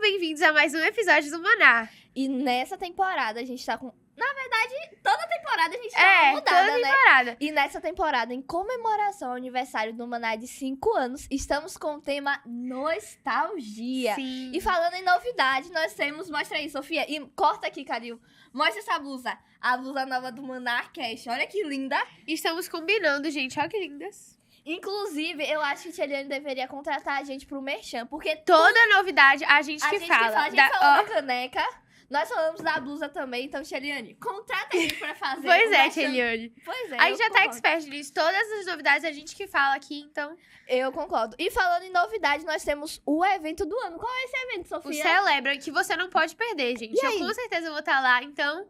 bem-vindos a mais um episódio do Maná. E nessa temporada a gente tá com... Na verdade, toda temporada a gente dá uma mudada, toda né? temporada. E nessa temporada, em comemoração ao aniversário do Maná de 5 anos, estamos com o tema nostalgia. Sim. E falando em novidade, nós temos... Mostra aí, Sofia. E corta aqui, Caril. Mostra essa blusa. A blusa nova do Maná Cash. Olha que linda. Estamos combinando, gente. Olha que lindas. Inclusive, eu acho que a Tieliane deveria contratar a gente pro Merchan, porque Toda novidade, a gente a que gente fala. a gente falou da caneca, nós falamos da blusa também, então, Tieliane, contrata a gente pra fazer. Pois o é, Merchan. Eliane. Pois é, A gente já tá concordo. expert nisso. Todas as novidades a gente que fala aqui, então. Eu concordo. E falando em novidade, nós temos o evento do ano. Qual é esse evento, O Sofia? Celebra, que você não pode perder, gente. E aí? Eu com certeza vou estar lá, então.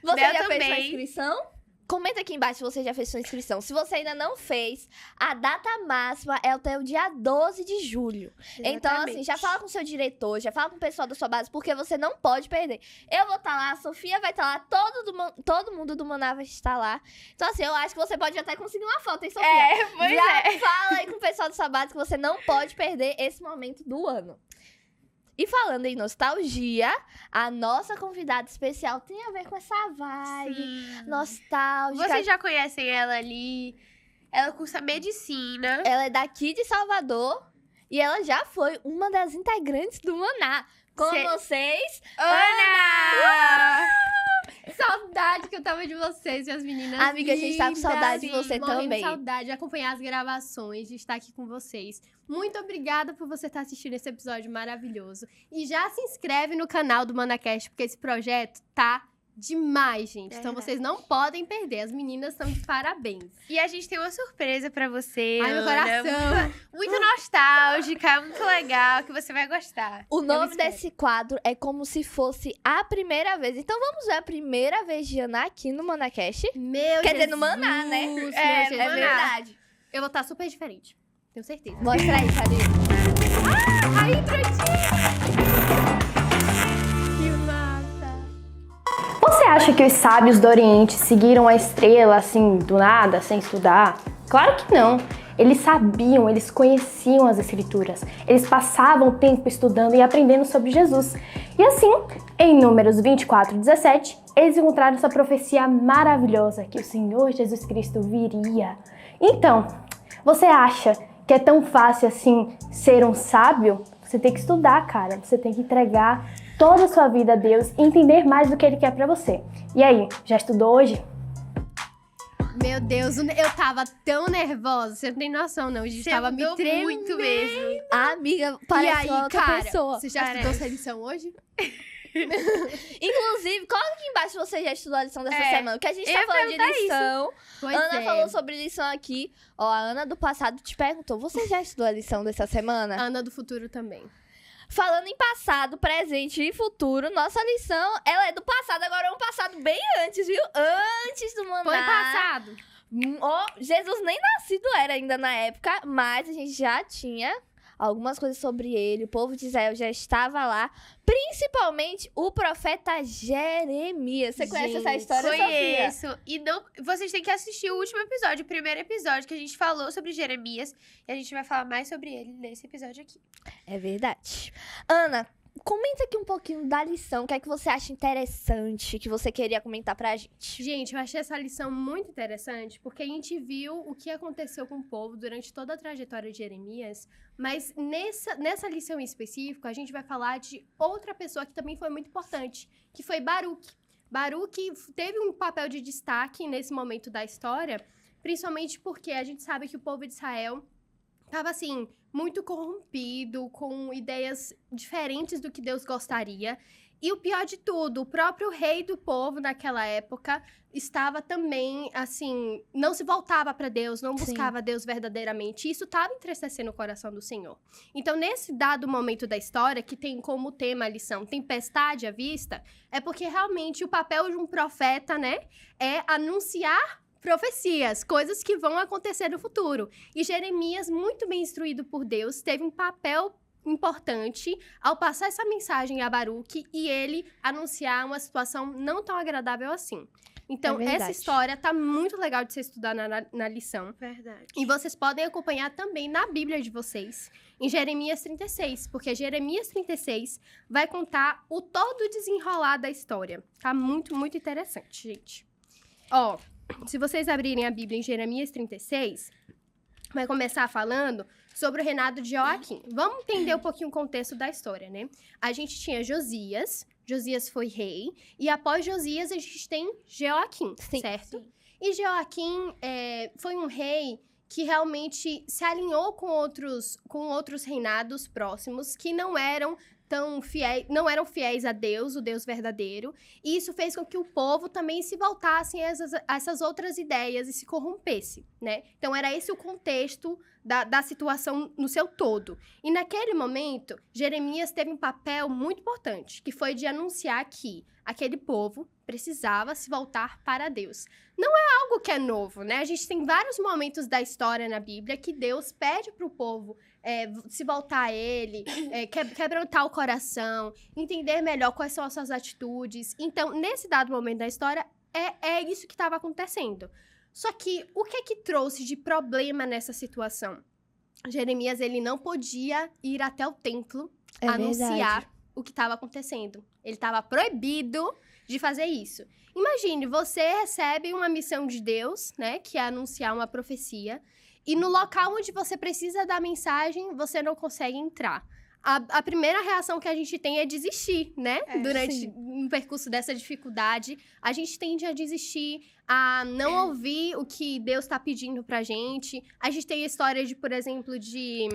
Você Mel já fez sua também. inscrição? Comenta aqui embaixo se você já fez sua inscrição. Se você ainda não fez, a data máxima é até o dia 12 de julho. Então, assim, já fala com o seu diretor, já fala com o pessoal da sua base, porque você não pode perder. Eu vou estar lá, a Sofia vai estar lá, todo mundo do Maná vai estar lá. Então, assim, eu acho que você pode até conseguir uma foto, hein, Sofia? Pois já é. fala aí com o pessoal da sua base que você não pode perder esse momento do ano. E falando em nostalgia, a nossa convidada especial tem a ver com essa vibe Sim. nostálgica. Vocês já conhecem ela ali. Ela cursa medicina. Ela é daqui de Salvador e ela já foi uma das integrantes do Maná. Com vocês, Ana! Saudade que eu tava de vocês, minhas meninas. Amiga, a gente tá com saudade de lindas, você morrendo também. de saudade de acompanhar as gravações, de estar aqui com vocês. Muito obrigada por você estar assistindo esse episódio maravilhoso. E já se inscreve no canal do ManaCast, porque esse projeto tá demais, gente. Então Verdade. vocês não podem perder. As meninas estão de parabéns. E a gente tem uma surpresa pra você, Ai, meu Ana. coração. Muito nostálgica, muito legal, que você vai gostar. O nome espero. desse quadro é como se fosse a primeira vez. Então vamos ver a primeira vez de Ana aqui no ManaCast. Meu Quer dizer, Jesus, no Maná, né? meu É Jesus. Maná. verdade. Eu vou estar super diferente. Tenho certeza. Mostra aí, cadê? Aí, prontinho! Que massa! Você acha que os sábios do Oriente seguiram a estrela assim, do nada, sem estudar? Claro que não. Eles sabiam, eles conheciam as escrituras. Eles passavam tempo estudando e aprendendo sobre Jesus. E assim, em Números 24:17, eles encontraram essa profecia maravilhosa que o Senhor Jesus Cristo viria. Então, você acha que é tão fácil assim ser um sábio? Você tem que estudar, cara. Você tem que entregar toda a sua vida a Deus e entender mais do que Ele quer pra você. E aí, já estudou hoje? Meu Deus, eu tava tão nervosa, você não tem noção, não. A gente Você tava me mudou tremendo. muito mesmo. Amiga, E parece aí, uma outra cara, pessoa. você já estudou essa lição hoje? Inclusive, coloca aqui embaixo se você já estudou a lição dessa semana. Porque a gente eu tá ia falando de perguntar lição. Pois Ana é. falou sobre lição aqui. Ó, a Ana do passado te perguntou: você já estudou a lição dessa semana? Ana do futuro também. Falando em passado, presente e futuro, nossa lição, ela é do passado, agora é um passado bem antes, viu? Antes do Maná. Foi passado. Ó, Jesus nem nascido era ainda na época, mas a gente já tinha algumas coisas sobre ele. O povo de Israel já estava lá, principalmente o profeta Jeremias. Você conhece essa Gente, história, Sofia? Conheço. E não, vocês têm que assistir o último episódio, o primeiro episódio, que a gente falou sobre Jeremias. E a gente vai falar mais sobre ele nesse episódio aqui. É verdade. Ana, comenta aqui um pouquinho da lição. O que é que você acha interessante que você queria comentar pra gente? Gente, eu achei essa lição muito interessante, porque a gente viu o que aconteceu com o povo durante toda a trajetória de Jeremias, mas nessa lição em específico, a gente vai falar de outra pessoa que também foi muito importante, que foi Baruque. Baruque teve um papel de destaque nesse momento da história, principalmente porque a gente sabe que o povo de Israel estava, assim, muito corrompido, com ideias diferentes do que Deus gostaria. E o pior de tudo, o próprio rei do povo naquela época estava também, assim, não se voltava para Deus, não buscava Deus verdadeiramente. E isso estava entristecendo o coração do Senhor. Então, nesse dado momento da história, que tem como tema a lição tempestade à vista, é porque realmente o papel de um profeta, né, é anunciar profecias, coisas que vão acontecer no futuro. E Jeremias, muito bem instruído por Deus, teve um papel importante ao passar essa mensagem a Baruque e ele anunciar uma situação não tão agradável assim. Então, essa verdade. história tá muito legal de você estudar na lição. Verdade. E vocês podem acompanhar também na Bíblia de vocês, em Jeremias 36, porque Jeremias 36 vai contar o todo desenrolar da história. Tá muito, muito interessante, gente. Ó, se vocês abrirem a Bíblia em Jeremias 36, vai começar falando sobre o reinado de Joaquim. Vamos entender um pouquinho o contexto da história, né? A gente tinha Josias foi rei, e após Josias a gente tem Joaquim, Sim. certo? E Joaquim foi um rei que realmente se alinhou com outros reinados próximos que não eram fiéis a Deus, o Deus verdadeiro, e isso fez com que o povo também se voltasse a essas outras ideias e se corrompesse, né? Então, era esse o contexto da situação no seu todo. E naquele momento, Jeremias teve um papel muito importante, que foi de anunciar que aquele povo precisava se voltar para Deus. Não é algo que é novo, né? A gente tem vários momentos da história na Bíblia que Deus pede para o povo se voltar a Ele, quebrantar o coração, entender melhor quais são as suas atitudes. Então, nesse dado momento da história, é isso que estava acontecendo. Só que, o que trouxe de problema nessa situação? Jeremias, ele não podia ir até o templo anunciar verdade. o que estava acontecendo. Ele estava proibido de fazer isso. Imagine, você recebe uma missão de Deus, né, que é anunciar uma profecia, e no local onde você precisa da mensagem, você não consegue entrar. A primeira reação que a gente tem é desistir, né? Durante o percurso dessa dificuldade, a gente tende a desistir, a não ouvir o que Deus está pedindo pra gente. A gente tem a história de, por exemplo, de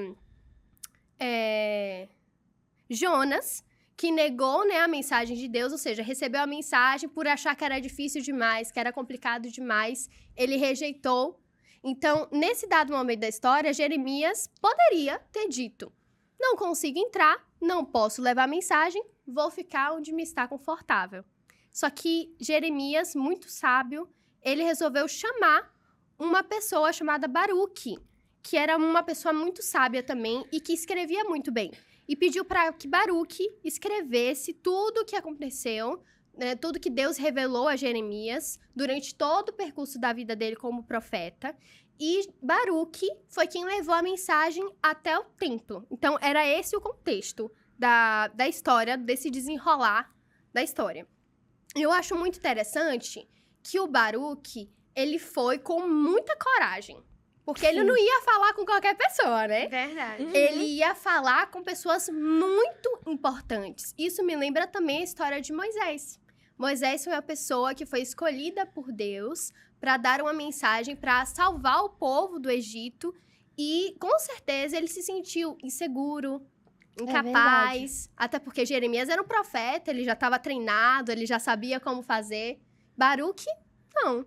Jonas, que negou, né, a mensagem de Deus, ou seja, recebeu a mensagem por achar que era difícil demais, que era complicado demais, ele rejeitou. Então, nesse dado momento da história, Jeremias poderia ter dito: não consigo entrar, não posso levar a mensagem, vou ficar onde me está confortável. Só que Jeremias, muito sábio, ele resolveu chamar uma pessoa chamada Baruque, que era uma pessoa muito sábia também e que escrevia muito bem. E pediu para que Baruque escrevesse tudo o que aconteceu, né, tudo que Deus revelou a Jeremias durante todo o percurso da vida dele como profeta. E Baruque foi quem levou a mensagem até o templo. Então, era esse o contexto da história, desse desenrolar da história. Eu acho muito interessante que o Baruque, ele foi com muita coragem. Porque ele não ia falar com qualquer pessoa, né? Verdade. Ele ia falar com pessoas muito importantes. Isso me lembra também a história de Moisés. Moisés foi uma pessoa que foi escolhida por Deus para dar uma mensagem para salvar o povo do Egito. E, com certeza, ele se sentiu inseguro, incapaz. Até porque Jeremias era um profeta, ele já estava treinado, ele já sabia como fazer. Baruque, não.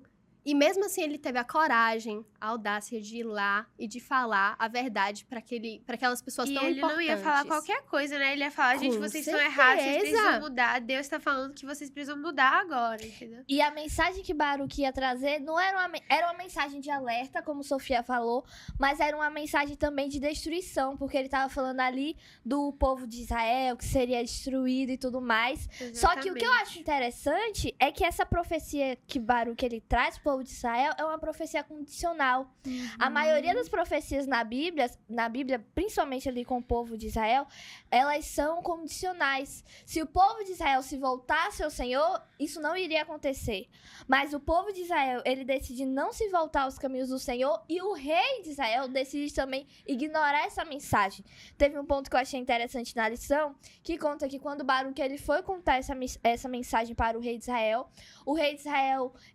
E mesmo assim, ele teve a coragem, a audácia de ir lá e de falar a verdade para aquelas pessoas tão importantes. E ele não ia falar qualquer coisa, né? Ele ia falar: gente, Com vocês estão certeza. errados, vocês precisam mudar. Deus tá falando que vocês precisam mudar agora, entendeu? E a mensagem que Baruque ia trazer não era era uma mensagem de alerta, como Sofia falou, mas era uma mensagem também de destruição, porque ele estava falando ali do povo de Israel, que seria destruído e tudo mais. Exatamente. Só que o que eu acho interessante é que essa profecia que Baruque ele traz pro povo de Israel é uma profecia condicional. A maioria das profecias na Bíblia, principalmente ali com o povo de Israel, elas são condicionais. Se o povo de Israel se voltasse ao Senhor, isso não iria acontecer. Mas o povo de Israel, ele decide não se voltar aos caminhos do Senhor, e o rei de Israel decide também ignorar essa mensagem. Teve um ponto que eu achei interessante na lição, que conta que quando Baruque ele foi contar essa mensagem para o rei de Israel,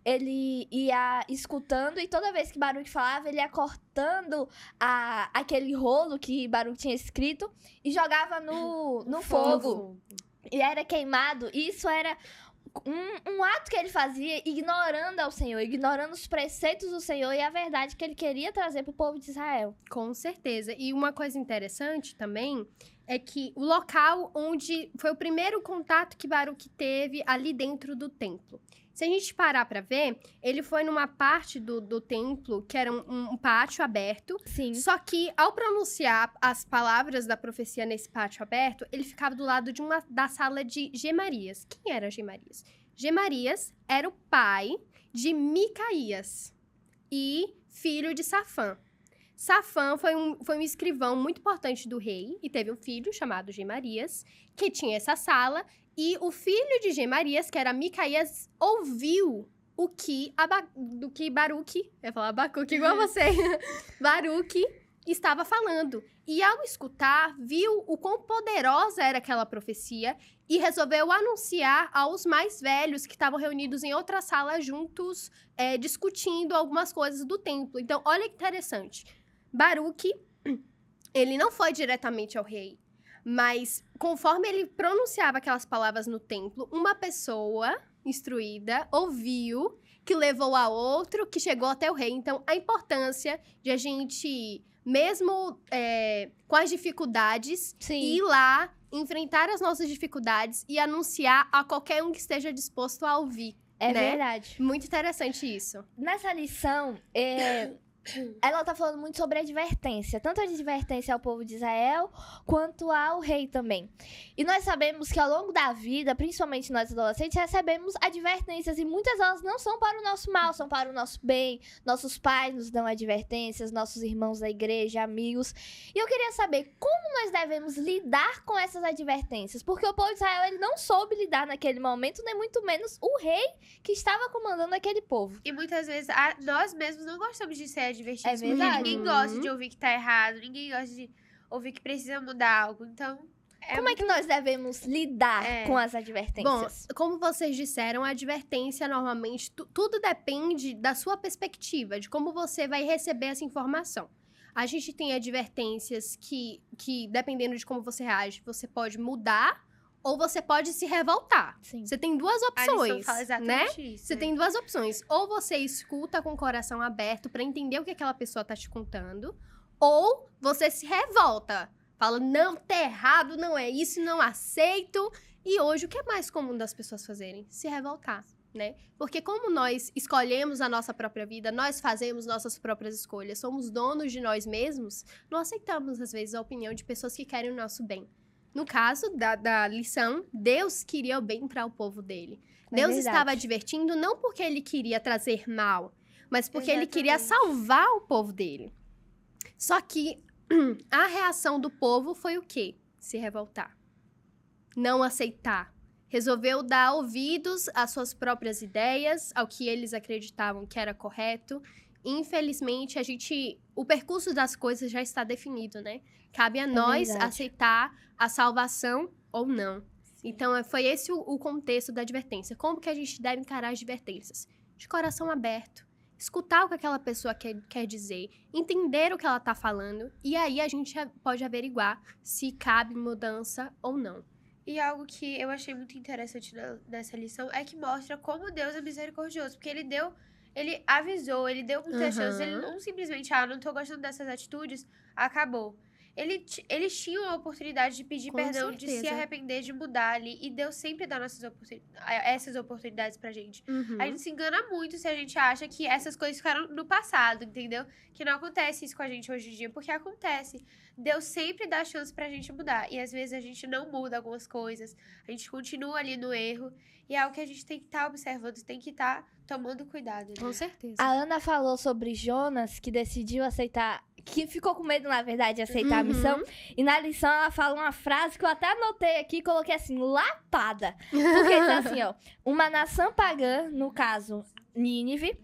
ele ia escutando, e toda vez que Baruque falava, ele ia cortando aquele rolo que Baruque tinha escrito e jogava no fogo. E era queimado. E isso era um ato que ele fazia ignorando ao Senhor, ignorando os preceitos do Senhor e a verdade que ele queria trazer para o povo de Israel. Com certeza. E uma coisa interessante também é que o local onde foi o primeiro contato que Baruque teve ali dentro do templo. Se a gente parar para ver, ele foi numa parte do templo que era um pátio aberto. Sim. Só que, ao pronunciar as palavras da profecia nesse pátio aberto, ele ficava do lado da sala de Gemarias. Quem era Gemarias? Gemarias era o pai de Micaías e filho de Safã. Safã foi um escrivão muito importante do rei e teve um filho chamado Gemarias, que tinha essa sala, e o filho de Gemarias, que era Micaías, ouviu do que Baruque, eu ia falar Abacuque igual você, Baruque estava falando. E ao escutar, viu o quão poderosa era aquela profecia e resolveu anunciar aos mais velhos que estavam reunidos em outra sala juntos, discutindo algumas coisas do templo. Então, olha que interessante. Baruque, ele não foi diretamente ao rei, mas conforme ele pronunciava aquelas palavras no templo, uma pessoa instruída ouviu, que levou a outro, que chegou até o rei. Então, a importância de a gente, mesmo com as dificuldades, ir lá, enfrentar as nossas dificuldades e anunciar a qualquer um que esteja disposto a ouvir. É né? verdade. Muito interessante isso. Nessa lição, ela tá falando muito sobre advertência. Tanto a advertência ao povo de Israel, quanto ao rei também. E nós sabemos que ao longo da vida, principalmente nós adolescentes, recebemos advertências. E muitas delas não são para o nosso mal, são para o nosso bem. Nossos pais nos dão advertências, nossos irmãos da igreja, amigos. E eu queria saber como nós devemos lidar com essas advertências. Porque o povo de Israel, ele não soube lidar naquele momento, nem muito menos o rei que estava comandando aquele povo. E muitas vezes nós mesmos não gostamos de ser advertidos. É verdade. Porque ninguém gosta de ouvir que tá errado, ninguém gosta de ouvir que precisa mudar algo. Então, Como é que nós devemos lidar com as advertências? Bom, como vocês disseram, a advertência normalmente, tudo depende da sua perspectiva, de como você vai receber essa informação. A gente tem advertências que dependendo de como você reage, você pode mudar ou você pode se revoltar. Sim. Você tem duas a lição opções, fala né? exatamente isso. Você tem duas opções. Ou você escuta com o coração aberto pra entender o que aquela pessoa tá te contando, ou você se revolta. Fala, não, tá errado, não é isso, não aceito. E hoje, o que é mais comum das pessoas fazerem? Se revoltar, né? Porque como nós escolhemos a nossa própria vida, nós fazemos nossas próprias escolhas, somos donos de nós mesmos, não aceitamos, às vezes, a opinião de pessoas que querem o nosso bem. No caso da lição, Deus queria o bem para o povo dele. Deus estava advertindo não porque ele queria trazer mal, mas porque ele queria salvar o povo dele. Só que a reação do povo foi o quê? Se revoltar. Não aceitar. Resolveu dar ouvidos às suas próprias ideias, ao que eles acreditavam que era correto. Infelizmente, o percurso das coisas já está definido, né? Cabe a nós aceitar a salvação ou não. Então, foi esse o contexto da advertência. Como que a gente deve encarar as advertências? De coração aberto. Escutar o que aquela pessoa quer dizer. Entender o que ela está falando. E aí, a gente pode averiguar se cabe mudança ou não. E algo que eu achei muito interessante nessa lição é que mostra como Deus é misericordioso. Porque ele avisou, ele deu muitas chances. Ele não simplesmente, não tô gostando dessas atitudes, acabou. Eles tinham a oportunidade de pedir perdão, de se arrepender, de mudar ali. E Deus sempre dá essas oportunidades pra gente. A gente se engana muito se a gente acha que essas coisas ficaram no passado, entendeu? Que não acontece isso com a gente hoje em dia, porque acontece. Deus sempre dá chance pra gente mudar. E às vezes a gente não muda algumas coisas. A gente continua ali no erro. E é algo que a gente tem que estar observando, tem que estar tomando cuidado. Né? Com certeza. A Ana falou sobre Jonas, que decidiu aceitar, que ficou com medo, na verdade, de aceitar a missão. E na lição ela fala uma frase que eu até anotei aqui e coloquei assim, lapada. Porque diz assim, ó, uma nação pagã, no caso, Nínive,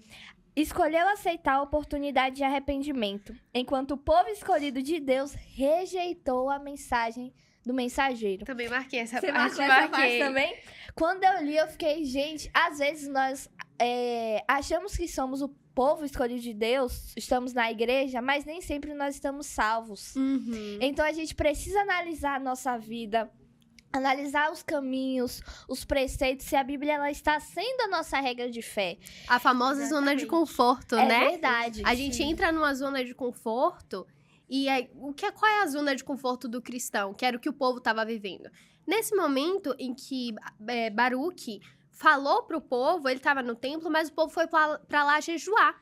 escolheu aceitar a oportunidade de arrependimento, enquanto o povo escolhido de Deus rejeitou a mensagem do mensageiro. Também marquei essa Você parte. marcou essa parte também? Quando eu li, eu fiquei, gente, às vezes nós achamos que somos o povo escolhido de Deus, estamos na igreja, mas nem sempre nós estamos salvos. Então a gente precisa analisar a nossa vida, analisar os caminhos, os preceitos, se a Bíblia ela está sendo a nossa regra de fé. A famosa zona de conforto, É né? verdade. A gente entra numa zona de conforto e aí, qual é a zona de conforto do cristão? Que era o que o povo estava vivendo. Nesse momento em que Baruque falou pro povo, ele estava no templo, mas o povo foi para lá jejuar.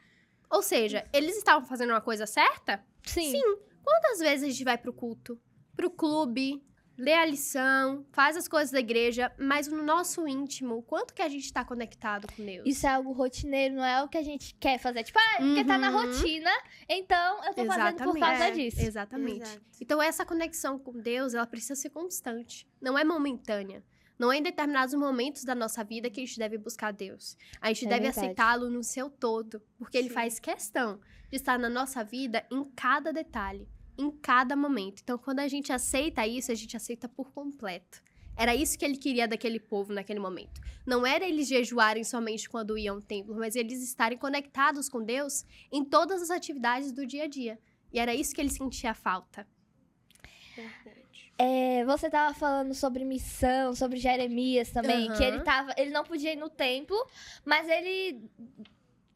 Ou seja, eles estavam fazendo uma coisa certa? Sim. Quantas vezes a gente vai pro culto? Pro clube? lê a lição, faz as coisas da igreja, mas no nosso íntimo, quanto que a gente tá conectado com Deus? Isso é algo rotineiro, não é o que a gente quer fazer. Tipo, porque tá na rotina, então eu tô fazendo por causa disso. Exatamente. Exato. Então, essa conexão com Deus, ela precisa ser constante. Não é momentânea. Não é em determinados momentos da nossa vida que a gente deve buscar Deus. A gente deve verdade. aceitá-lo no seu todo. Porque Ele Sim. faz questão de estar na nossa vida em cada detalhe, em cada momento. Então, quando a gente aceita isso, a gente aceita por completo. Era isso que Ele queria daquele povo naquele momento. Não era eles jejuarem somente quando iam ao templo, mas eles estarem conectados com Deus em todas as atividades do dia a dia. E era isso que Ele sentia falta. Verdade. Você tava falando sobre missão, sobre Jeremias também, que Aham. ele não podia ir no templo, mas ele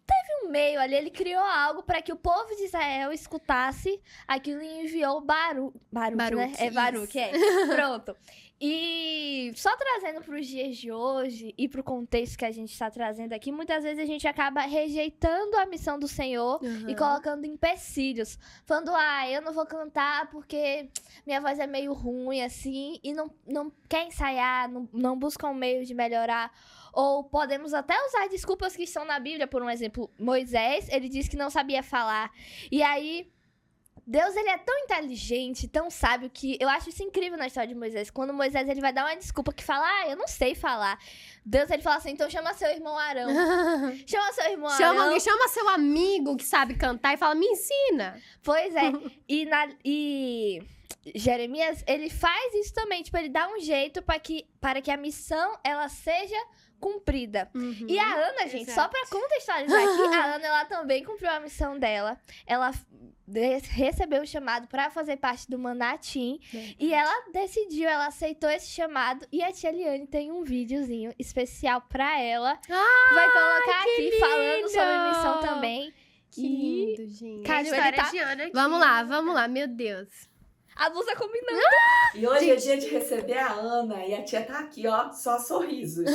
teve um meio ali, ele criou algo para que o povo de Israel escutasse aquilo e enviou Baruque, né? Baruque, É Baruque, Pronto. E só trazendo para os dias de hoje e para o contexto que a gente está trazendo aqui, muitas vezes a gente acaba rejeitando a missão do Senhor e colocando empecilhos. Falando, eu não vou cantar porque minha voz é meio ruim, assim, e não quer ensaiar, não busca um meio de melhorar. Ou podemos até usar desculpas que estão na Bíblia, por um exemplo, Moisés, ele disse que não sabia falar. E aí, Deus, ele é tão inteligente, tão sábio, que eu acho isso incrível na história de Moisés. Quando Moisés, ele vai dar uma desculpa que fala, eu não sei falar. Deus, ele fala assim, então chama seu irmão Arão. Chama seu irmão Arão. Chama seu amigo que sabe cantar e fala, me ensina. Pois é. E Jeremias, ele faz isso também. Tipo, ele dá um jeito para que a missão, ela seja cumprida. E a Ana, gente, só pra contextualizar aqui, a Ana, ela também cumpriu a missão dela. Ela recebeu o chamado pra fazer parte do Manatim. E ela decidiu, ela aceitou esse chamado. E a tia Liane tem um videozinho especial pra ela. Vai colocar aqui, falando sobre a missão também. Que lindo, gente. Cara, A história ele tá- de Ana aqui. Vamos lá, meu Deus. A blusa combinando. E hoje é dia de receber a Ana, e a tia tá aqui, ó, só sorrisos.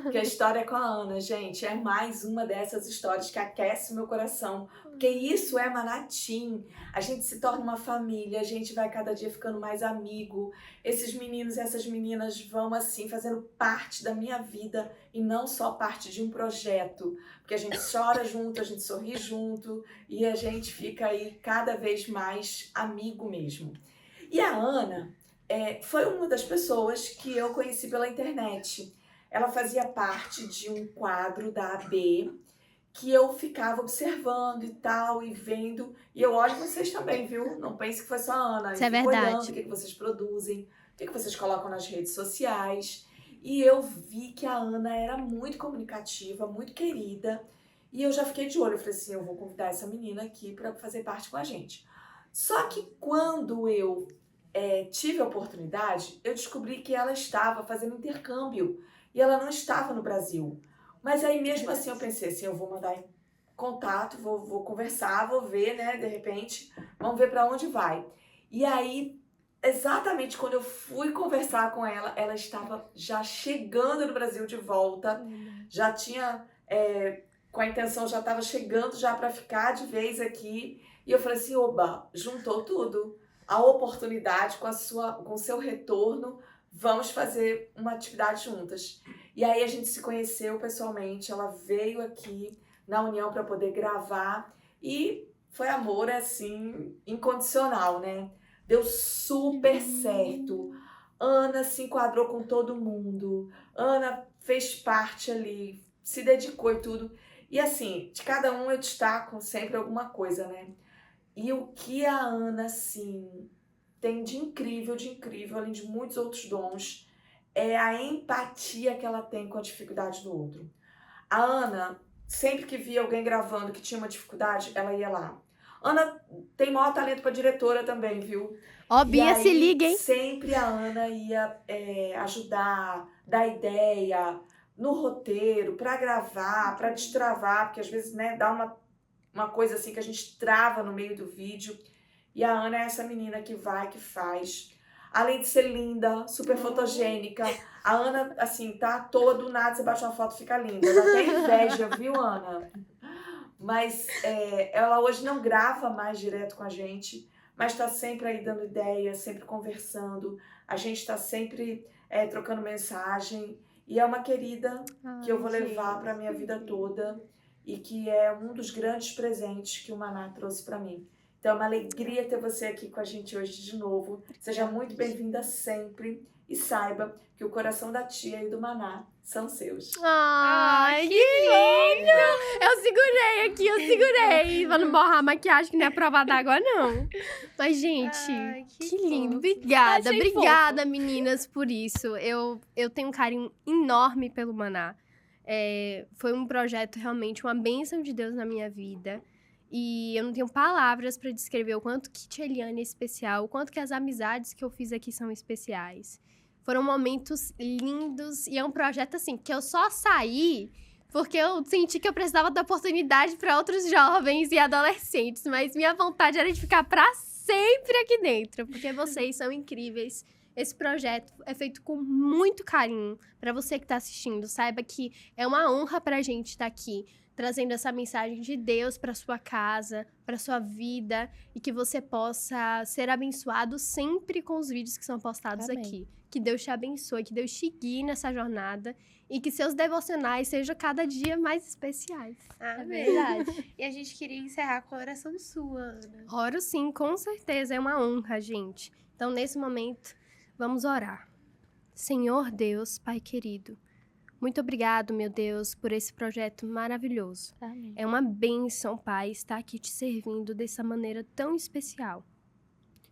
Porque a história com a Ana, gente, é mais uma dessas histórias que aquece o meu coração. Porque isso é Manatim. A gente se torna uma família, a gente vai cada dia ficando mais amigo. Esses meninos e essas meninas vão, assim, fazendo parte da minha vida e não só parte de um projeto. Porque a gente chora junto, a gente sorri junto e a gente fica aí cada vez mais amigo mesmo. E a Ana foi uma das pessoas que eu conheci pela internet. Ela fazia parte de um quadro da AB que eu ficava observando e tal, e vendo. E eu olho vocês também, viu? Não pense que foi só a Ana. Isso é Eu fico verdade. olhando o que vocês produzem, o que vocês colocam nas redes sociais. E eu vi que a Ana era muito comunicativa, muito querida. E eu já fiquei de olho. Eu falei assim, eu vou convidar essa menina aqui para fazer parte com a gente. Só que quando eu tive a oportunidade, eu descobri que ela estava fazendo intercâmbio e ela não estava no Brasil. Mas aí mesmo assim eu pensei assim, eu vou mandar contato, vou conversar, vou ver, né, de repente, vamos ver para onde vai. E aí, exatamente quando eu fui conversar com ela, ela estava já chegando no Brasil de volta, já tinha, com a intenção, já estava chegando já para ficar de vez aqui. E eu falei assim, oba, juntou tudo. A oportunidade com o seu retorno, vamos fazer uma atividade juntas. E aí a gente se conheceu pessoalmente, ela veio aqui na União para poder gravar e foi amor, assim, incondicional, né? Deu super certo. Ana se enquadrou com todo mundo, Ana fez parte ali, se dedicou e tudo. E assim, de cada um eu destaco sempre alguma coisa, né? E o que a Ana, assim, tem de incrível, além de muitos outros dons, é a empatia que ela tem com a dificuldade do outro. A Ana, sempre que via alguém gravando que tinha uma dificuldade, ela ia lá. Ana tem maior talento para diretora também, viu? Ó, E Bia, aí, se liga, hein? sempre a Ana ia ajudar, dar ideia no roteiro, para gravar, para destravar, porque às vezes, né, dá uma coisa assim que a gente trava no meio do vídeo. E a Ana é essa menina que vai, que faz. Além de ser linda, super fotogênica. A Ana, assim, tá à toa, do nada, você bate uma foto e fica linda. Dá até inveja, viu, Ana? Mas ela hoje não grava mais direto com a gente, mas tá sempre aí dando ideia, sempre conversando, A gente está sempre trocando mensagem. E é uma querida que eu vou levar para minha vida toda. E que é um dos grandes presentes que o Maná trouxe para mim. Então é uma alegria ter você aqui com a gente hoje de novo. Seja muito bem-vinda sempre. E saiba que o coração da tia e do Maná são seus. Ai, que lindo! Eu segurei. Pra não borrar a maquiagem, que não é prova d'água, não. Mas, gente, Ai, que lindo. fofo. Obrigada, Achei obrigada, meninas, por isso. Eu tenho um carinho enorme pelo Maná. Foi um projeto, realmente, uma bênção de Deus na minha vida. E eu não tenho palavras pra descrever o quanto que Tia Eliane é especial, o quanto que as amizades que eu fiz aqui são especiais. Foram momentos lindos e é um projeto, assim, que eu só saí porque eu senti que eu precisava dar oportunidade para outros jovens e adolescentes, mas minha vontade era de ficar pra sempre aqui dentro, porque vocês são incríveis. Esse projeto é feito com muito carinho. Para você que está assistindo, saiba que é uma honra pra gente estar aqui, trazendo essa mensagem de Deus para sua casa, para sua vida, e que você possa ser abençoado sempre com os vídeos que são postados Amém. aqui. Que Deus te abençoe, que Deus te guie nessa jornada e que seus devocionais sejam cada dia mais especiais. Amém. Verdade. E a gente queria encerrar com a oração sua, Ana. Oro sim, com certeza, é uma honra, gente. Então, nesse momento, vamos orar. Senhor Deus, Pai querido, muito obrigado, meu Deus, por esse projeto maravilhoso. Amém. É uma bênção, Pai, estar aqui te servindo dessa maneira tão especial.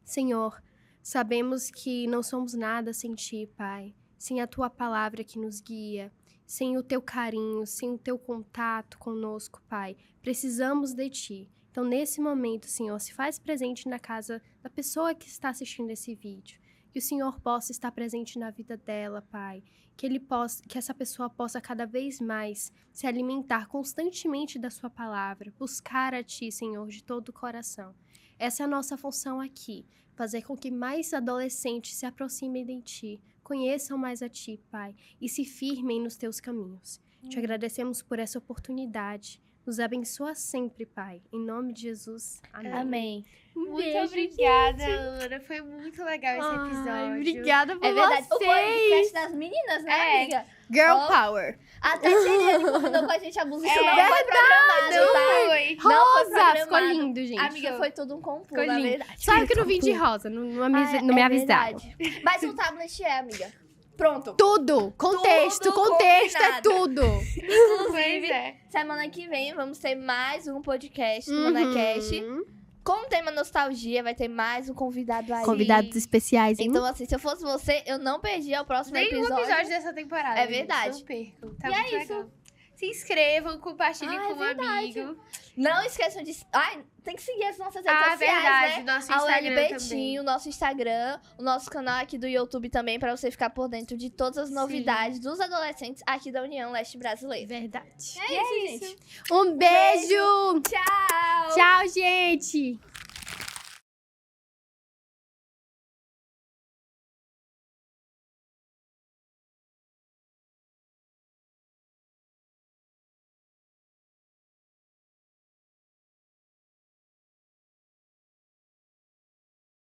Senhor, sabemos que não somos nada sem Ti, Pai, sem a Tua palavra que nos guia, sem o Teu carinho, sem o Teu contato conosco, Pai. Precisamos de Ti. Então, nesse momento, Senhor, se faz presente na casa da pessoa que está assistindo esse vídeo. Que o Senhor possa estar presente na vida dela, Pai. Que essa pessoa possa cada vez mais se alimentar constantemente da Sua palavra, buscar a Ti, Senhor, de todo o coração. Essa é a nossa função aqui, fazer com que mais adolescentes se aproximem de Ti, conheçam mais a Ti, Pai, e se firmem nos Teus caminhos. Te agradecemos por essa oportunidade. Nos abençoa sempre, Pai. Em nome de Jesus. Amém. Amém. Muito beijo, obrigada, Ana. Foi muito legal esse Ai, episódio. obrigada por É verdade. O vocês. podcast das meninas, né, É. amiga? Girl Ó, Power. Até a Tia Eliane combinou com a gente a música. Isso não É foi programado, Não tá? foi. Não foi Rosa, programado. ficou lindo, gente. Amiga, foi tudo um complô, Ficou na lindo. verdade. Só que eu não vim de rosa, não me avisaram. verdade. Mas o tablet é, amiga. Pronto. Tudo! Contexto, Tudo contexto é combinado. tudo! Pois é. Semana que vem vamos ter mais um podcast do ManaCast. Uhum. Com o tema nostalgia, vai ter mais um convidado aí. Convidados especiais, hein? Então, assim, se eu fosse você, eu não perdia o próximo Nenhum episódio. episódio dessa temporada. É gente. verdade. Não percam. Tá E é muito isso. legal. Se inscrevam, compartilhem Ah, é com um verdade. amigo. Não esqueçam de... Ai, tem que seguir as nossas redes sociais, verdade. né? Nosso A Instagram Ueli também. Betinho, o nosso Instagram, o nosso canal aqui do YouTube também, pra você ficar por dentro de todas as novidades dos adolescentes aqui da União Leste Brasileira. Verdade. É isso, gente. Um beijo! Tchau! Tchau, gente!